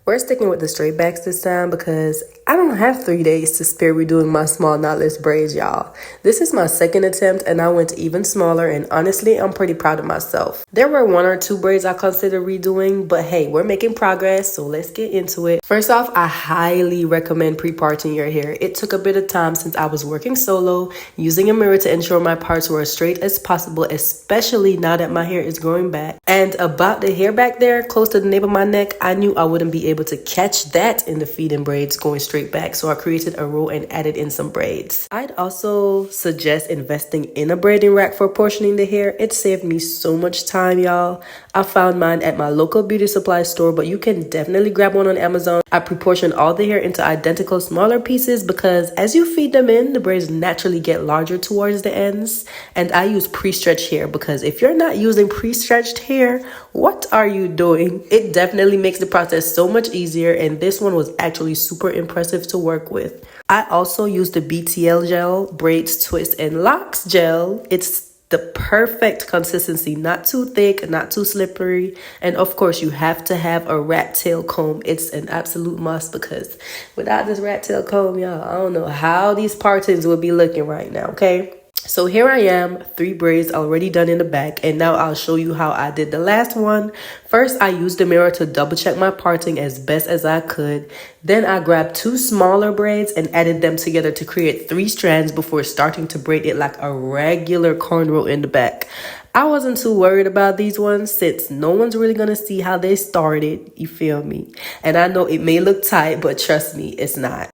We're sticking with the straight backs this time because I don't have 3 days to spare redoing my small knotless braids, y'all. This is my second attempt and I went even smaller, and honestly, I'm pretty proud of myself. There were 1 or 2 braids I considered redoing, but hey, we're making progress, so let's get into it. First off, I highly recommend pre-parting your hair. It took a bit of time since I was working solo, using a mirror to ensure my parts were as straight as possible, especially now that my hair is growing back. And about the hair back there, close to the nape of my neck, I knew I wouldn't be able to catch that in the feed-in braids going straight back, so I created a row and added in some braids. I'd also suggest investing in a braiding rack for portioning the hair. It saved me so much time, y'all. I found mine at my local beauty supply store, but you can definitely grab one on Amazon. I pre-portioned all the hair into identical smaller pieces because as you feed them in, the braids naturally get larger towards the ends. And I use pre-stretched hair because if you're not using pre-stretched hair, what are you doing? It definitely makes the process so much easier, and this one was actually super impressive to work with. I also used the BTL gel, Braids, Twist, and Locks gel. It's the perfect consistency, not too thick, not too slippery, and of course you have to have a rat tail comb. It's an absolute must because without this rat tail comb, y'all, I don't know how these partings would be looking right now, okay? So here I am, 3 braids already done in the back, and now I'll show you how I did the last one. First, I used the mirror to double check my parting as best as I could. Then I grabbed 2 smaller braids and added them together to create 3 strands before starting to braid it like a regular cornrow in the back. I wasn't too worried about these ones since no one's really gonna see how they started, you feel me? And I know it may look tight, but trust me, it's not.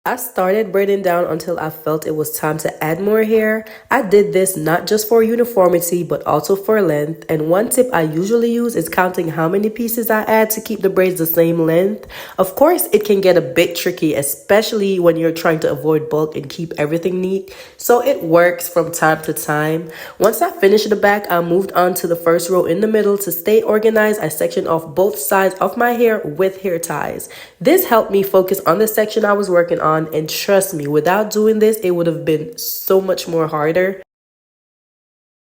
I started braiding down until I felt it was time to add more hair. I did this not just for uniformity, but also for length. And one tip I usually use is counting how many pieces I add to keep the braids the same length. Of course, it can get a bit tricky, especially when you're trying to avoid bulk and keep everything neat. So it works from time to time. Once I finished the back, I moved on to the first row in the middle. To stay organized, I sectioned off both sides of my hair with hair ties. This helped me focus on the section I was working on. And trust me, without doing this, it would have been so much more harder.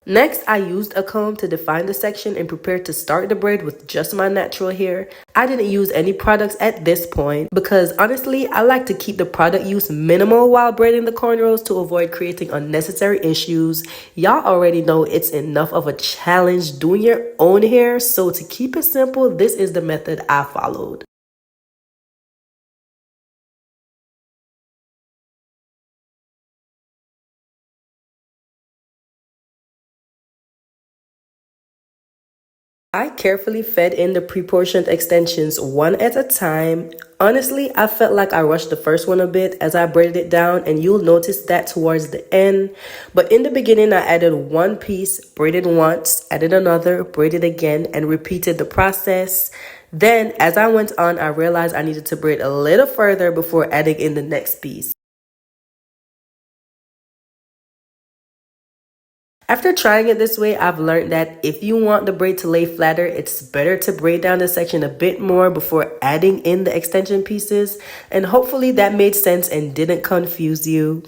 Next, I used a comb to define the section and prepared to start the braid with just my natural hair. I didn't use any products at this point because honestly, I like to keep the product use minimal while braiding the cornrows to avoid creating unnecessary issues. Y'all already know it's enough of a challenge doing your own hair, so to keep it simple, this is the method I followed. I carefully fed in the pre-portioned extensions one at a time. Honestly, I felt like I rushed the first one a bit as I braided it down, and you'll notice that towards the end. But in the beginning, I added 1 piece, braided once, added another, braided again, and repeated the process. Then, as I went on, I realized I needed to braid a little further before adding in the next piece. After trying it this way, I've learned that if you want the braid to lay flatter, it's better to braid down the section a bit more before adding in the extension pieces. And hopefully that made sense and didn't confuse you.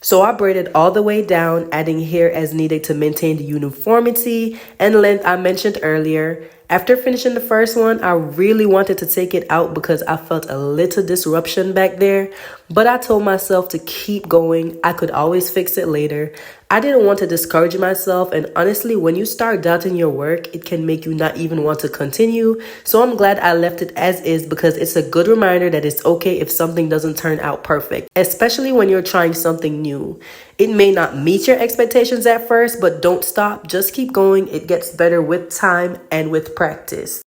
So I braided all the way down, adding hair as needed to maintain the uniformity and length I mentioned earlier. After finishing the first one, I really wanted to take it out because I felt a little disruption back there, but I told myself to keep going. I could always fix it later. I didn't want to discourage myself, and honestly, when you start doubting your work, it can make you not even want to continue. So I'm glad I left it as is because it's a good reminder that it's okay if something doesn't turn out perfect, especially when you're trying something new. It may not meet your expectations at first, but don't stop. Just keep going. It gets better with time and with practice.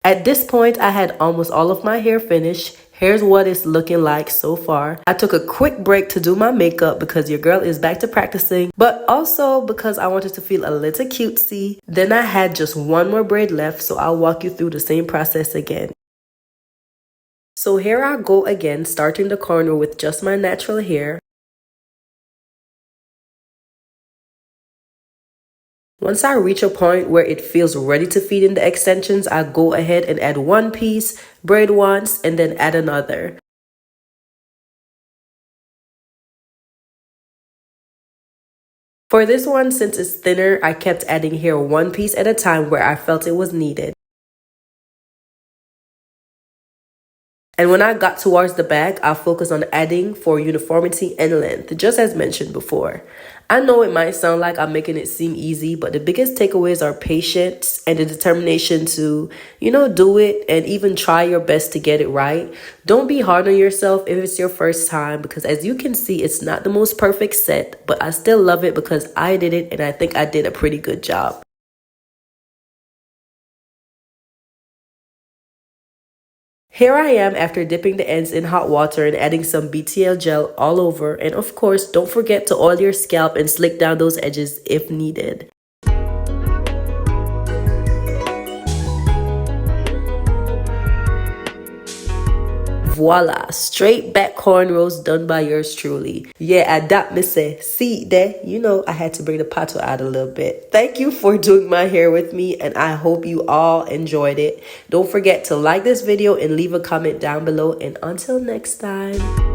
At this point, I had almost all of my hair finished. Here's what it's looking like so far. I took a quick break to do my makeup because your girl is back to practicing, but also because I wanted to feel a little cutesy. Then I had just 1 more braid left, so I'll walk you through the same process again. So here I go again, starting the corner with just my natural hair. Once I reach a point where it feels ready to feed in the extensions, I go ahead and add one piece, braid once, and then add another. For this one, since it's thinner, I kept adding hair one piece at a time where I felt it was needed. And when I got towards the back, I focused on adding for uniformity and length, just as mentioned before. I know it might sound like I'm making it seem easy, but the biggest takeaways are patience and the determination to, do it and even try your best to get it right. Don't be hard on yourself if it's your first time, because as you can see, it's not the most perfect set, but I still love it because I did it and I think I did a pretty good job. Here I am after dipping the ends in hot water and adding some BTL gel all over, and of course don't forget to oil your scalp and slick down those edges if needed. Voila, straight back cornrows done by yours truly. Yeah, 𝘭𝘪𝘴𝘤𝘰𝘷𝘦𝘳. See that? I had to bring the pato out a little bit. Thank you for doing my hair with me, and I hope you all enjoyed it. Don't forget to like this video and leave a comment down below, and until next time.